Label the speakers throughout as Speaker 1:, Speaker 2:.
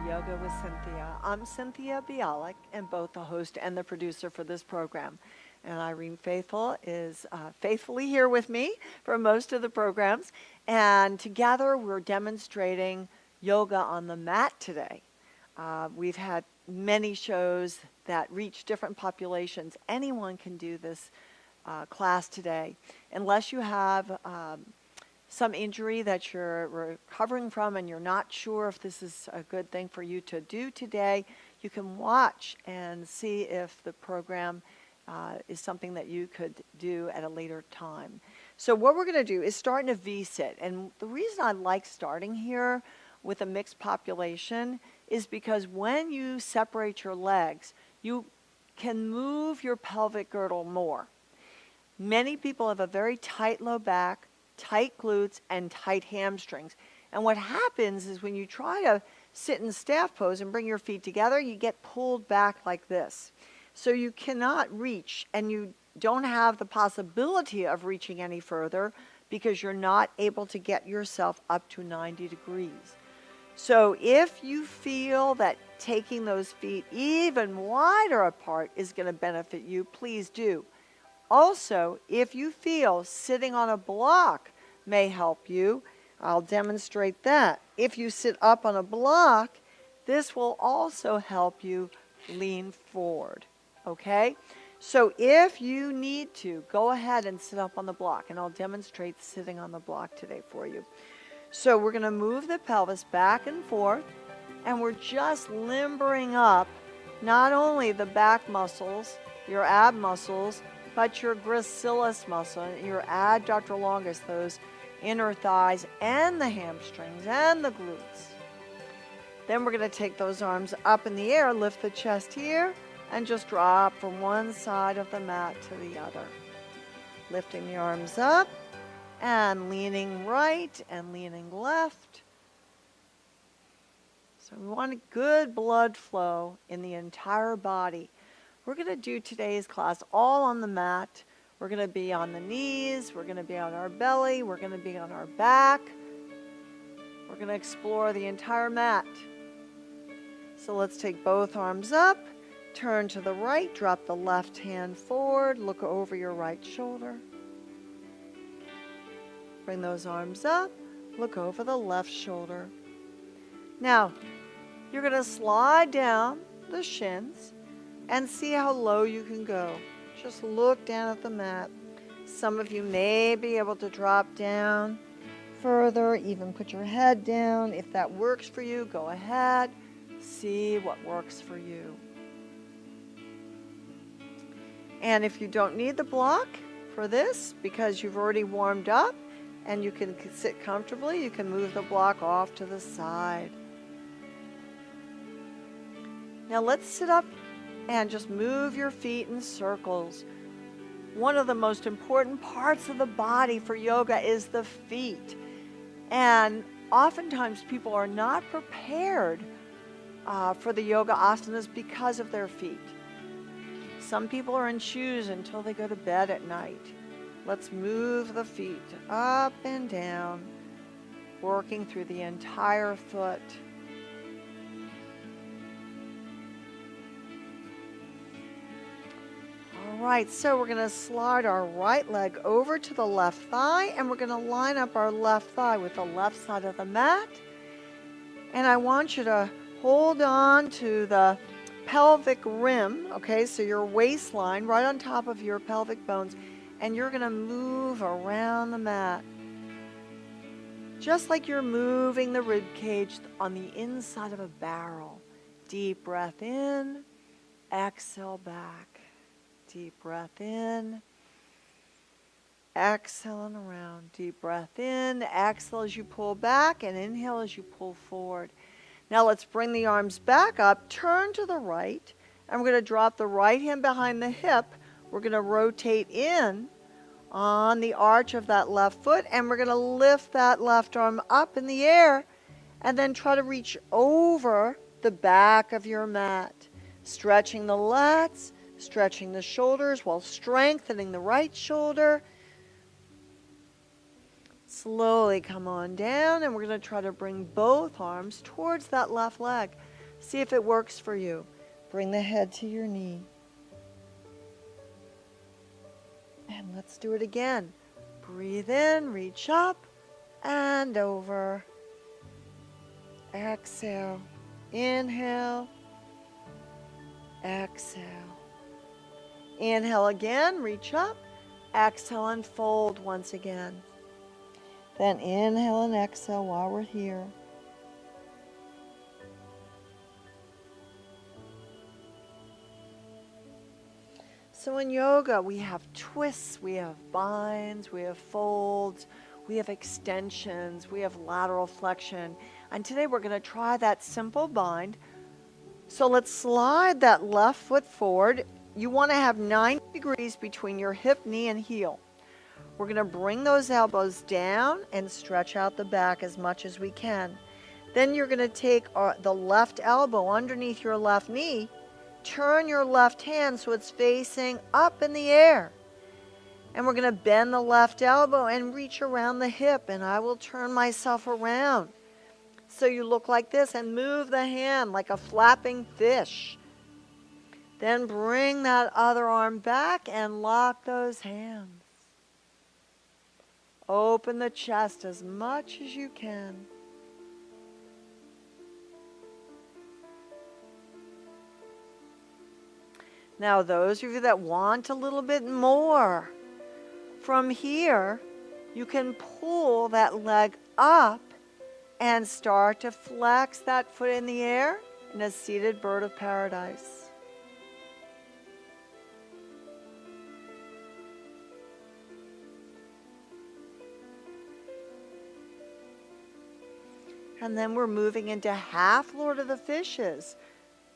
Speaker 1: Yoga with Cynthia. I'm Cynthia Bialik, and both the host and the producer for this program. And Irene Faithful is faithfully here with me for most of the programs. And together we're demonstrating yoga on the mat today. We've had many shows that reach different populations. Anyone can do this class today, unless you have some injury that you're recovering from and you're not sure if this is a good thing for you to do today. You can watch and see if the program is something that you could do at a later time. So what we're going to do is start in a V-sit. And the reason I like starting here with a mixed population is because when you separate your legs, you can move your pelvic girdle more. Many people have a very tight low back, tight glutes, and tight hamstrings. And what happens is when you try to sit in staff pose and bring your feet together, you get pulled back like this. So you cannot reach, and you don't have the possibility of reaching any further because you're not able to get yourself up to 90 degrees. So if you feel that taking those feet even wider apart is going to benefit you, please do. Also, if you feel sitting on a block may help you, I'll demonstrate that. If you sit up on a block, this will also help you lean forward, okay? So if you need to, go ahead and sit up on the block, and I'll demonstrate sitting on the block today for you. So we're going to move the pelvis back and forth, and we're just limbering up not only the back muscles, your ab muscles, but your gracilis muscle, your adductor longus, those inner thighs, and the hamstrings, and the glutes. Then we're going to take those arms up in the air, lift the chest here, and just drop from one side of the mat to the other. Lifting the arms up, and leaning right, and leaning left. So we want a good blood flow in the entire body. We're going to do today's class all on the mat. We're going to be on the knees. We're going to be on our belly. We're going to be on our back. We're going to explore the entire mat. So let's take both arms up, turn to the right, drop the left hand forward, look over your right shoulder. Bring those arms up, look over the left shoulder. Now, you're going to slide down the shins and see how low you can go. Just look down at the mat. Some of you may be able to drop down further, even put your head down. If that works for you, go ahead. See what works for you. And if you don't need the block for this, because you've already warmed up and you can sit comfortably, you can move the block off to the side. Now let's sit up and just move your feet in circles. One of the most important parts of the body for yoga is the feet. And oftentimes people are not prepared for the yoga asanas because of their feet. Some people are in shoes until they go to bed at night. Let's move the feet up and down, working through the entire foot. All right, so we're going to slide our right leg over to the left thigh, and we're going to line up our left thigh with the left side of the mat. And I want you to hold on to the pelvic rim, okay, so your waistline right on top of your pelvic bones, and you're going to move around the mat. Just like you're moving the rib cage on the inside of a barrel. Deep breath in, exhale back. Deep breath in, exhale and around. Deep breath in, exhale as you pull back, and inhale as you pull forward. Now let's bring the arms back up, turn to the right, and we're going to drop the right hand behind the hip. We're going to rotate in on the arch of that left foot, and we're going to lift that left arm up in the air, and then try to reach over the back of your mat, stretching the lats, stretching the shoulders while strengthening the right shoulder. Slowly come on down, and we're going to try to bring both arms towards that left leg. See if it works for you. Bring the head to your knee. And let's do it again. Breathe in, reach up and over. Exhale. Inhale. Exhale. Inhale again, reach up. Exhale and fold once again. Then inhale and exhale while we're here. So in yoga, we have twists, we have binds, we have folds, we have extensions, we have lateral flexion. And today we're going to try that simple bind. So let's slide that left foot forward. You want to have 90 degrees between your hip, knee, and heel. We're going to bring those elbows down and stretch out the back as much as we can. Then you're going to take the left elbow underneath your left knee. Turn your left hand so it's facing up in the air. And we're going to bend the left elbow and reach around the hip, and I will turn myself around. So you look like this and move the hand like a flapping fish. Then bring that other arm back and lock those hands. Open the chest as much as you can. Now, those of you that want a little bit more, from here, you can pull that leg up and start to flex that foot in the air in a seated bird of paradise. And then we're moving into half Lord of the Fishes.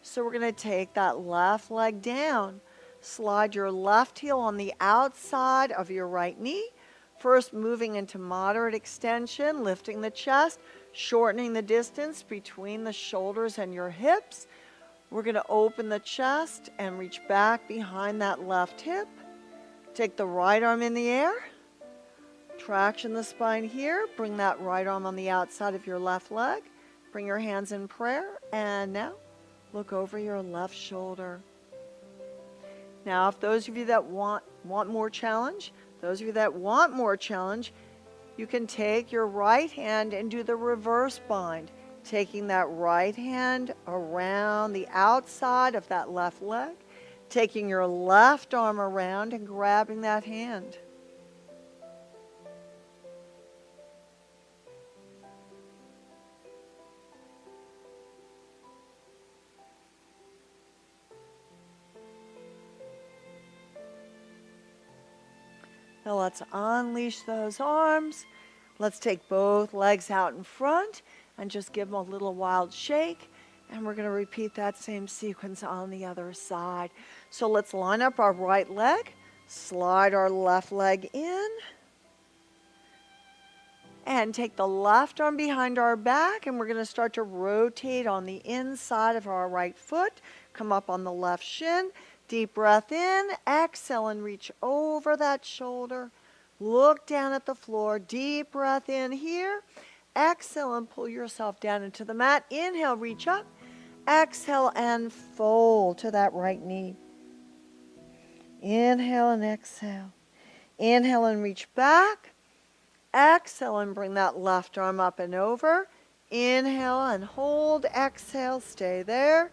Speaker 1: So we're going to take that left leg down. Slide your left heel on the outside of your right knee. First moving into moderate extension, lifting the chest, shortening the distance between the shoulders and your hips. We're going to open the chest and reach back behind that left hip. Take the right arm in the air. Traction the spine here. Bring that right arm on the outside of your left leg. Bring your hands in prayer. And now, look over your left shoulder. Now, if those of you that want more challenge, you can take your right hand and do the reverse bind, taking that right hand around the outside of that left leg, taking your left arm around and grabbing that hand. Now let's unleash those arms. Let's take both legs out in front and just give them a little wild shake. And we're going to repeat that same sequence on the other side. So let's line up our right leg, slide our left leg in, and take the left arm behind our back, and we're going to start to rotate on the inside of our right foot. Come up on the left shin. Deep breath in, exhale and reach over that shoulder. Look down at the floor. Deep breath in here. Exhale and pull yourself down into the mat. Inhale, reach up. Exhale and fold to that right knee. Inhale and exhale. Inhale and reach back. Exhale and bring that left arm up and over. Inhale and hold. Exhale, stay there.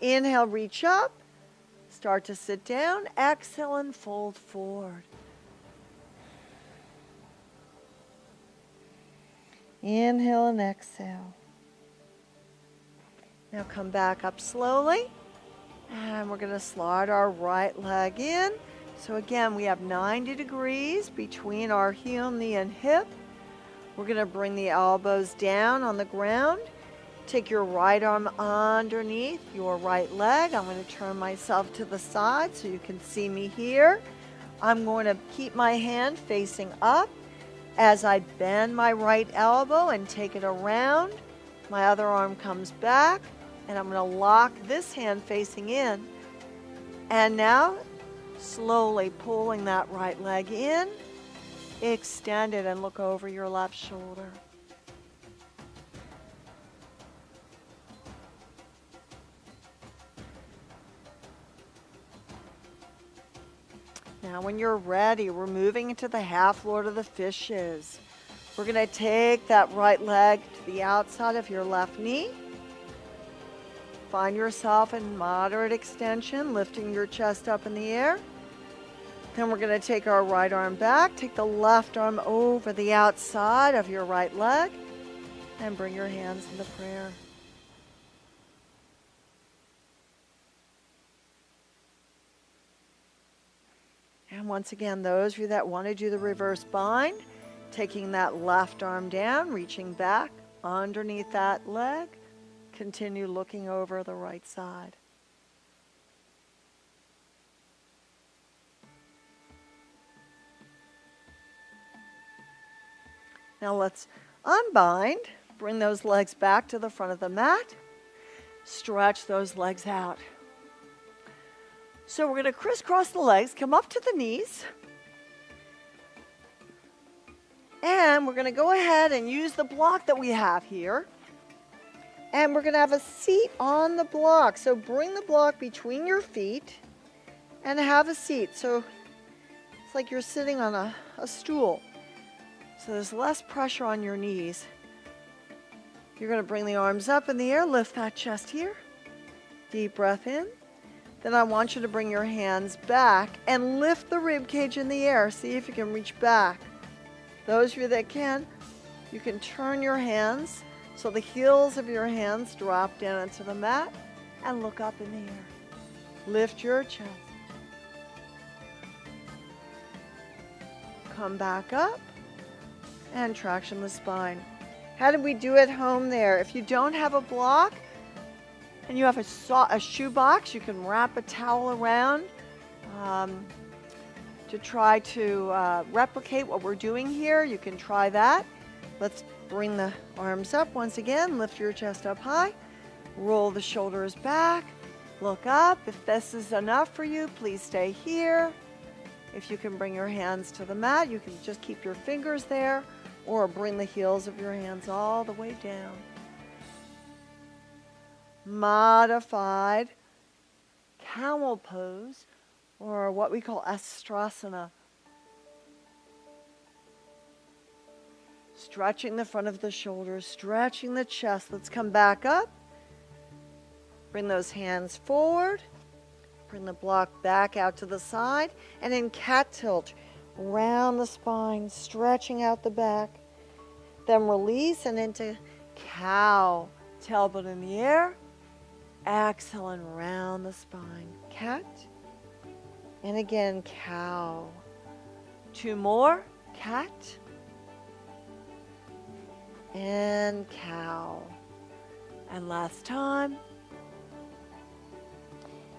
Speaker 1: Inhale, reach up. Start to sit down. Exhale and fold forward. Inhale and exhale. Now come back up slowly. And we're going to slide our right leg in. So again, we have 90 degrees between our heel, knee, and hip. We're going to bring the elbows down on the ground. Take your right arm underneath your right leg. I'm going to turn myself to the side so you can see me here. I'm going to keep my hand facing up as I bend my right elbow and take it around. My other arm comes back, and I'm going to lock this hand facing in. And now, slowly pulling that right leg in, extend it and look over your left shoulder. Now when you're ready, we're moving into the half Lord of the Fishes. We're going to take that right leg to the outside of your left knee. Find yourself in moderate extension, lifting your chest up in the air. Then we're going to take our right arm back, take the left arm over the outside of your right leg, and bring your hands into prayer. And once again, those of you that want to do the reverse bind, taking that left arm down, reaching back underneath that leg, continue looking over the right side. Now let's unbind, bring those legs back to the front of the mat, stretch those legs out. So we're going to crisscross the legs, come up to the knees, and we're going to go ahead and use the block that we have here, and we're going to have a seat on the block. So bring the block between your feet and have a seat. So it's like you're sitting on a stool. So there's less pressure on your knees. You're going to bring the arms up in the air, lift that chest here. Deep breath in. Then I want you to bring your hands back and lift the rib cage in the air. See if you can reach back. Those of you that can, you can turn your hands so the heels of your hands drop down into the mat and look up in the air. Lift your chest. Come back up and traction the spine. How did we do at home there? If you don't have a block, and you have a shoe box, you can wrap a towel around to try to replicate what we're doing here. You can try that. Let's bring the arms up once again. Lift your chest up high. Roll the shoulders back. Look up. If this is enough for you, please stay here. If you can bring your hands to the mat, you can just keep your fingers there or bring the heels of your hands all the way down. Modified camel pose, or what we call astrasana. Stretching the front of the shoulders, stretching the chest. Let's come back up. Bring those hands forward. Bring the block back out to the side. And in cat tilt, round the spine, stretching out the back. Then release and into cow. Tailbone in the air. Exhale and round the spine. Cat. And again, cow. 2 more. Cat. And cow. And last time.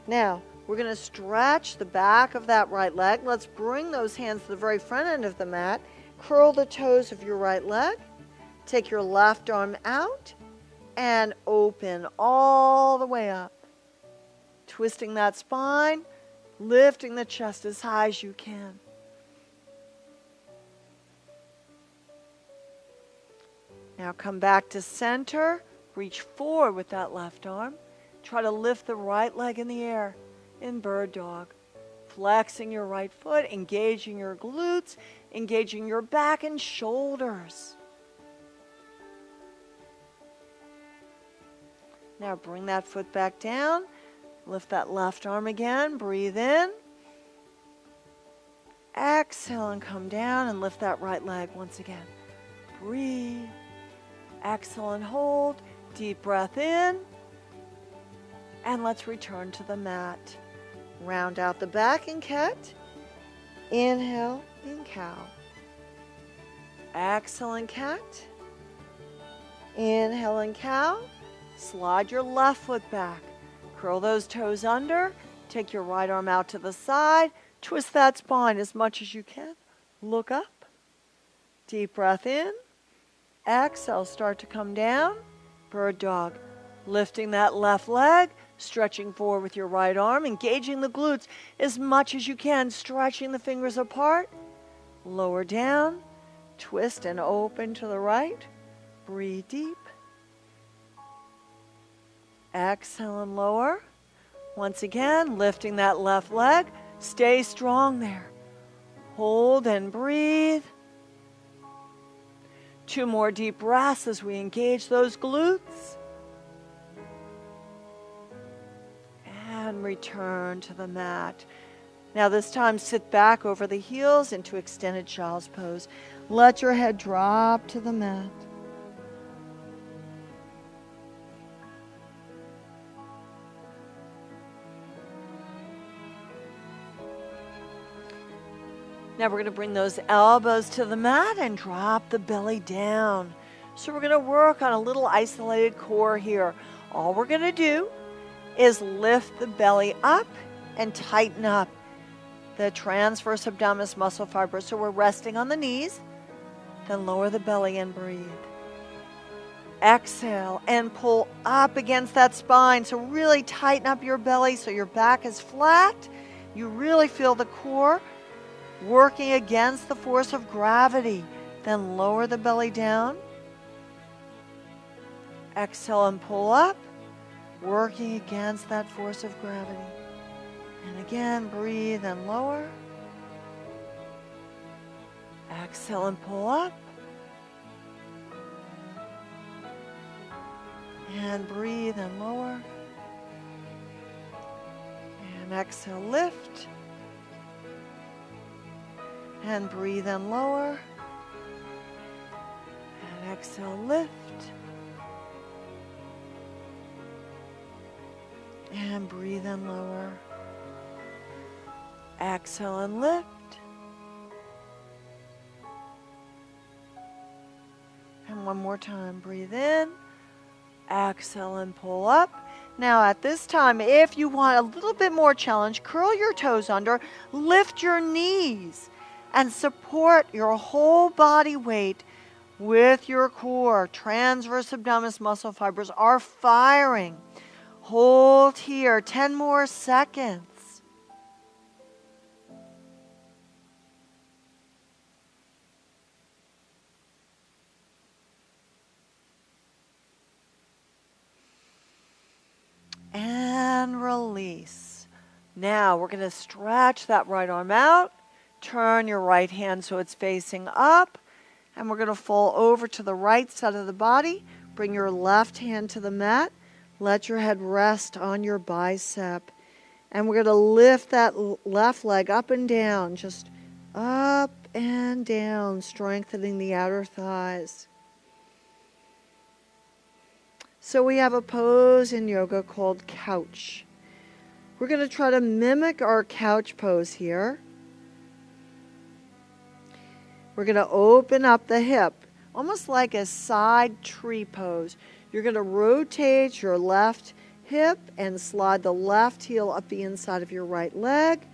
Speaker 1: Now, we're going to stretch the back of that right leg. Let's bring those hands to the very front end of the mat. Curl the toes of your right leg. Take your left arm out. And open all the way up. Twisting that spine, lifting the chest as high as you can. Now come back to center. Reach forward with that left arm. Try to lift the right leg in the air in bird dog. Flexing your right foot, engaging your glutes, engaging your back and shoulders. Now bring that foot back down. Lift that left arm again. Breathe in. Exhale and come down and lift that right leg once again. Breathe. Exhale and hold. Deep breath in. And let's return to the mat. Round out the back in cat. Inhale in cow. Exhale in cat. Inhale in cow. Slide your left foot back. Curl those toes under. Take your right arm out to the side. Twist that spine as much as you can. Look up. Deep breath in. Exhale, start to come down. Bird dog. Lifting that left leg. Stretching forward with your right arm. Engaging the glutes as much as you can. Stretching the fingers apart. Lower down. Twist and open to the right. Breathe deep. Exhale and lower. Once again, lifting that left leg. Stay strong there. Hold and breathe. 2 more deep breaths as we engage those glutes. And return to the mat. Now this time sit back over the heels into extended child's pose. Let your head drop to the mat. Now we're going to bring those elbows to the mat and drop the belly down. So we're going to work on a little isolated core here. All we're going to do is lift the belly up and tighten up the transverse abdominis muscle fibers. So we're resting on the knees, then lower the belly and breathe. Exhale and pull up against that spine. So really tighten up your belly so your back is flat. You really feel the core working against the force of gravity. Then lower the belly down. Exhale and pull up, working against that force of gravity. And again, breathe and lower. Exhale and pull up. And breathe and lower. And exhale, lift. And breathe and lower. And exhale, lift. And breathe and lower. Exhale and lift. And one more time, breathe in. Exhale and pull up. Now at this time, if you want a little bit more challenge, curl your toes under, lift your knees, and support your whole body weight with your core. Transverse abdominis muscle fibers are firing. Hold here 10 more seconds. And release. Now we're going to stretch that right arm out. Turn your right hand so it's facing up. And we're going to fall over to the right side of the body. Bring your left hand to the mat. Let your head rest on your bicep. And we're going to lift that left leg up and down. Just up and down, strengthening the outer thighs. So we have a pose in yoga called couch. We're going to try to mimic our couch pose here. We're going to open up the hip, almost like a side tree pose. You're going to rotate your left hip and slide the left heel up the inside of your right leg,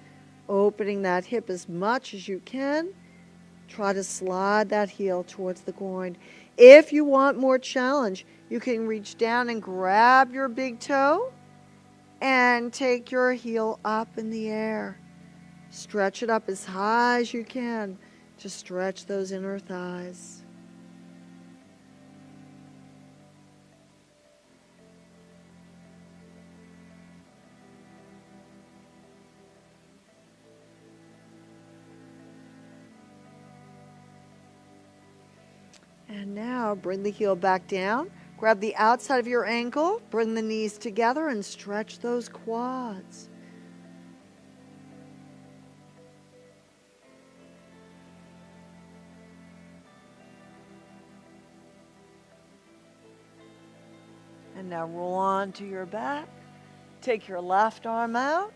Speaker 1: opening that hip as much as you can. Try to slide that heel towards the groin. If you want more challenge, you can reach down and grab your big toe and take your heel up in the air. Stretch it up as high as you can to stretch those inner thighs. And now bring the heel back down. Grab the outside of your ankle. Bring the knees together and stretch those quads. And now roll on to your back. Take your left arm out.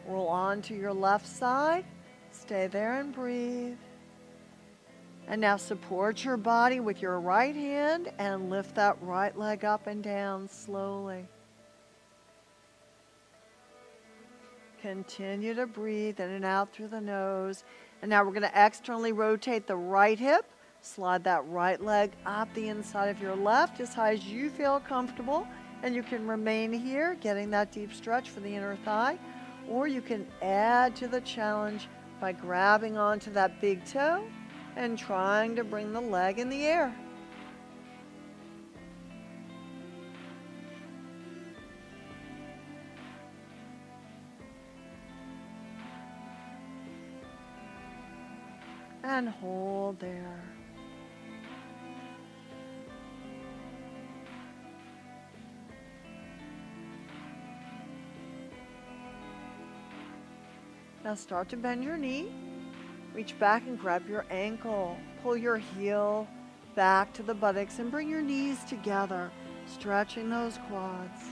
Speaker 1: Roll on to your left side. Stay there and breathe. And now support your body with your right hand and lift that right leg up and down slowly. Continue to breathe in and out through the nose. And now we're going to externally rotate the right hip. Slide that right leg up the inside of your left as high as you feel comfortable. And you can remain here, getting that deep stretch for the inner thigh. Or you can add to the challenge by grabbing onto that big toe and trying to bring the leg in the air. and hold there. Now start to bend your knee. Reach back and grab your ankle. Pull your heel back to the buttocks and bring your knees together, stretching those quads.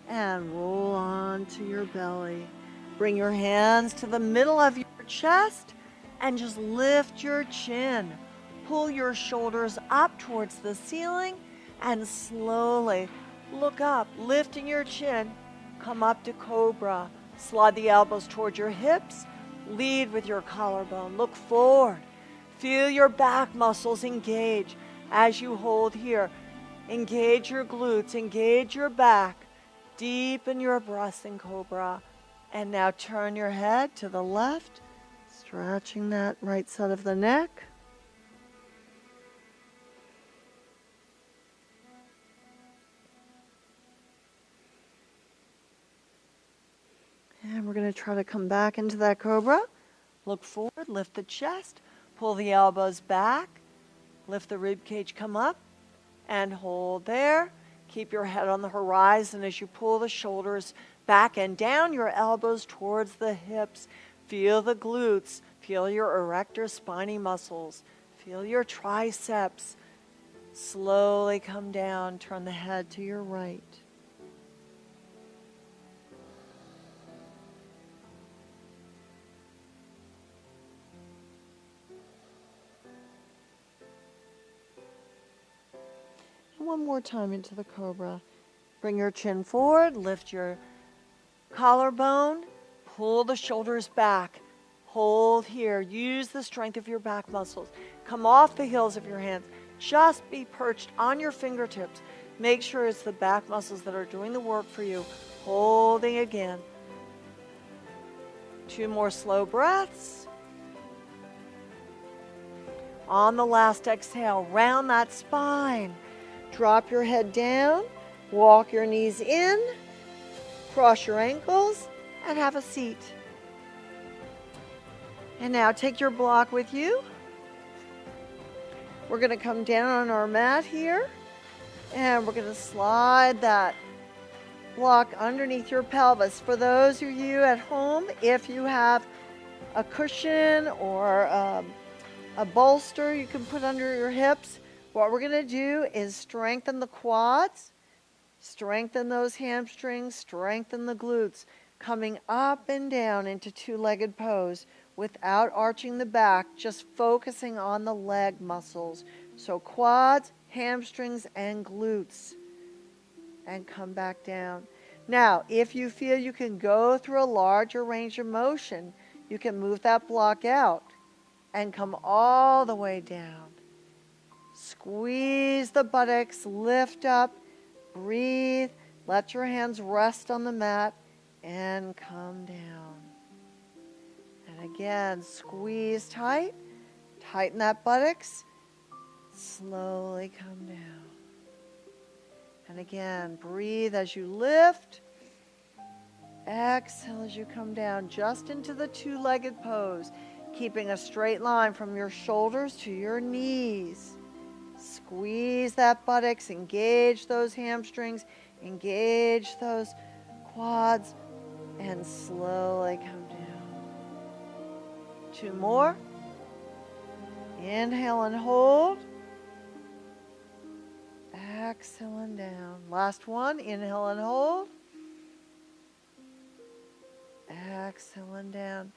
Speaker 1: And roll onto your belly. Bring your hands to the middle of your chest and just lift your chin. Pull your shoulders up towards the ceiling and slowly look up, lifting your chin. Come up to cobra. Slide the elbows towards your hips. Lead with your collarbone. Look forward. Feel your back muscles engage as you hold here. Engage your glutes, engage your back. Deepen your breath in cobra. And now turn your head to the left, stretching that right side of the neck. And we're going to try to come back into that cobra. Look forward, lift the chest, pull the elbows back, lift the rib cage, come up, and hold there. Keep your head on the horizon as you pull the shoulders back and down, your elbows towards the hips. Feel the glutes, feel your erector spinae muscles, feel your triceps. Slowly come down, turn the head to your right. One more time into the cobra. Bring your chin forward, lift your collarbone, pull the shoulders back, hold here. Use the strength of your back muscles. Come off the heels of your hands. Just be perched on your fingertips. Make sure it's the back muscles that are doing the work for you. Holding again. 2 more slow breaths. On the last exhale, round that spine. Drop your head down, walk your knees in, cross your ankles, and have a seat. And now take your block with you. We're going to come down on our mat here, and we're going to slide that block underneath your pelvis. For those of you at home, if you have a cushion or a bolster you can put under your hips, what we're going to do is strengthen the quads, strengthen those hamstrings, strengthen the glutes, coming up and down into 2-legged pose without arching the back, just focusing on the leg muscles. So quads, hamstrings, and glutes. And come back down. Now, if you feel you can go through a larger range of motion, you can move that block out and come all the way down. Squeeze the buttocks, lift up, breathe, let your hands rest on the mat, and come down. And again, squeeze tight, tighten that buttocks, slowly come down. And again, breathe as you lift, exhale as you come down, just into the 2-legged pose, keeping a straight line from your shoulders to your knees. Squeeze that buttocks, engage those hamstrings, engage those quads, and slowly come down. 2 more. Inhale and hold. Exhale and down. Last one. Inhale and hold. Exhale and down.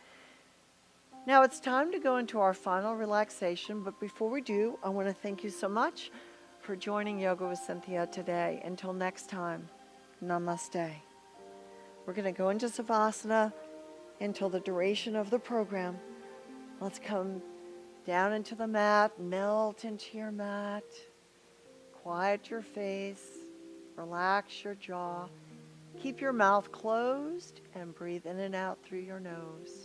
Speaker 1: Now it's time to go into our final relaxation, but before we do, I want to thank you so much for joining Yoga with Cynthia today. Until next time, namaste. We're going to go into Savasana until the duration of the program. Let's come down into the mat, melt into your mat, quiet your face, relax your jaw, keep your mouth closed, and breathe in and out through your nose.